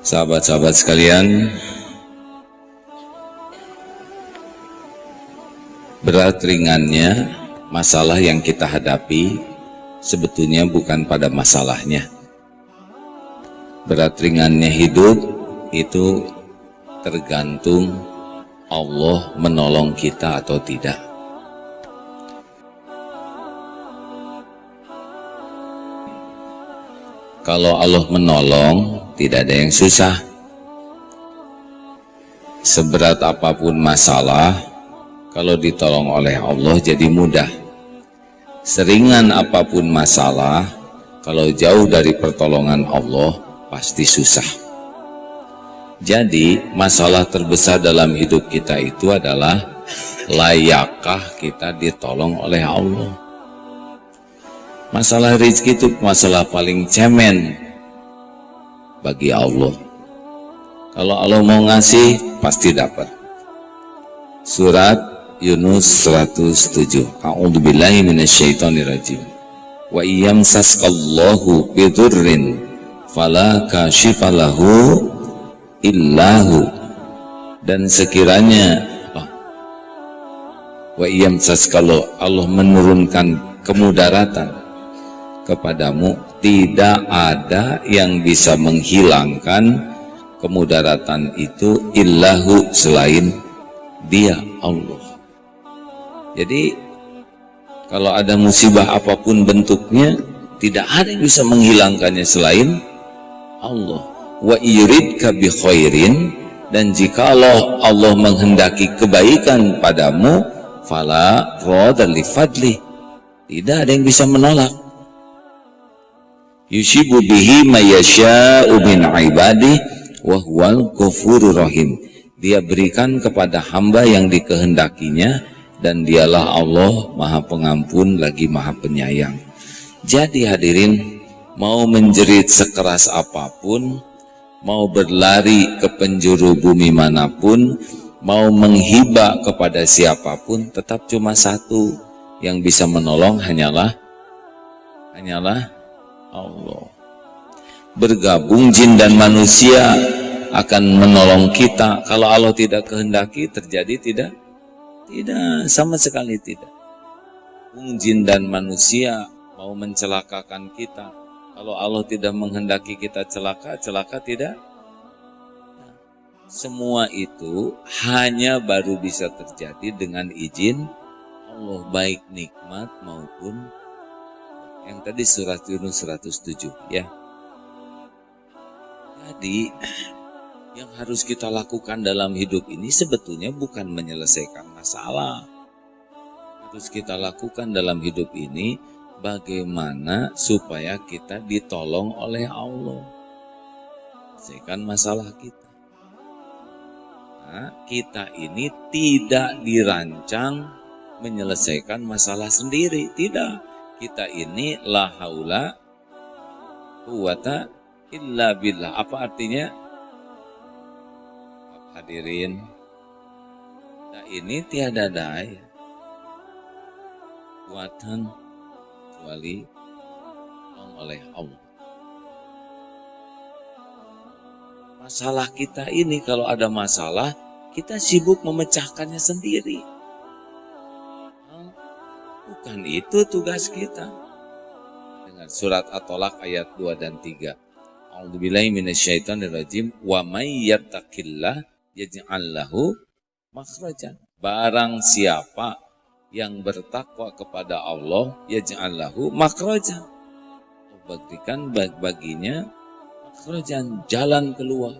Sahabat-sahabat sekalian, berat ringannya masalah yang kita hadapi sebetulnya bukan pada masalahnya. Berat ringannya hidup itu tergantung Allah menolong kita atau tidak. Kalau Allah menolong, tidak ada yang susah. Seberat apapun masalah, kalau ditolong oleh Allah jadi mudah. Seringan apapun masalah, kalau jauh dari pertolongan Allah, pasti susah. Jadi, masalah terbesar dalam hidup kita itu adalah layakkah kita ditolong oleh Allah? Masalah rezeki itu masalah paling cemen bagi Allah. Kalau Allah mau ngasih, pasti dapat. Surat Yunus 107. A'udzubillahi minasyaitonirrajim. Wa iyamsaskallahu bidurrin fala kashifalahu illahu. Dan sekiranya wa iyamsaskallahu, Allah menurunkan kemudaratan kepadamu, tidak ada yang bisa menghilangkan kemudaratan itu illahu, selain Dia, Allah. Jadi kalau ada musibah apapun bentuknya, tidak ada yang bisa menghilangkannya selain Allah. Wa yuridka bi khairin, dan jikalau Allah menghendaki kebaikan padamu, fala radha li fadli, tidak ada yang bisa menolak. Yushibu bihi mayyasha'u min ibadi wa huwal ghafurur rahim. Dia berikan kepada hamba yang dikehendakinya, dan dialah Allah Maha Pengampun lagi Maha Penyayang. Jadi hadirin, mau menjerit sekeras apapun, mau berlari ke penjuru bumi manapun, mau menghibah kepada siapapun, tetap cuma satu yang bisa menolong, hanyalah Allah. Bergabung jin dan manusia akan menolong kita. Kalau Allah tidak kehendaki terjadi, tidak sama sekali tidak. Jin dan manusia mau mencelakakan kita. Kalau Allah tidak menghendaki kita celaka tidak. Semua itu hanya baru bisa terjadi dengan izin Allah, baik nikmat maupun yang tadi surat Yunus 107 ya. Jadi yang harus kita lakukan dalam hidup ini sebetulnya bukan menyelesaikan masalah. Harus kita lakukan dalam hidup ini bagaimana supaya kita ditolong oleh Allah. Selesaikan masalah kita. Nah, kita ini tidak dirancang menyelesaikan masalah sendiri, tidak. Kita ini la haula quwata illa billah. Apa artinya? Hadirin, kita ini tiada daya kuatan kecuali oleh Allah. Masalah kita ini, kalau ada masalah, kita sibuk memecahkannya sendiri. Bukan itu tugas kita. Dengan surat At-Tolaq ayat 2 dan 3. A'udzubillahi minasyaitonirrajim. Wa may yattaqillah yaj'al lahu makhrajan. Barang siapa yang bertakwa kepada Allah, yaj'al lahu makhrajan, berikan baginya makhrajan, jalan keluar.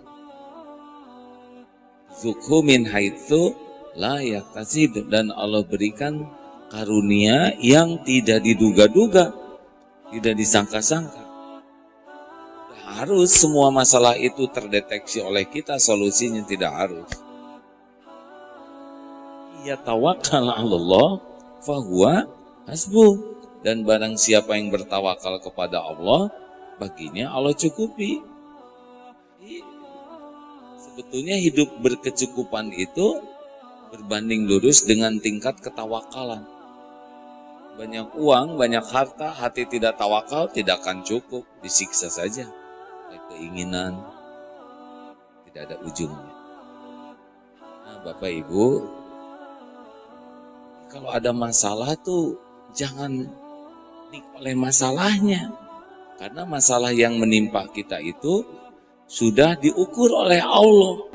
Zukhu min haitsu la yahtasib, dan Allah berikan karunia yang tidak diduga-duga, tidak disangka-sangka. Harus semua masalah itu terdeteksi oleh kita, solusinya tidak harus. Ya tawakkal 'alallah fahuwa hasbuh, dan barang siapa yang bertawakal kepada Allah, baginya Allah cukupi. Sebetulnya hidup berkecukupan itu berbanding lurus dengan tingkat ketawakalan. Banyak uang, banyak harta, hati tidak tawakal, tidak akan cukup, disiksa saja oleh keinginan, tidak ada ujungnya. Nah, Bapak Ibu, kalau ada masalah tuh jangan oleh masalahnya. Karena masalah yang menimpa kita itu sudah diukur oleh Allah.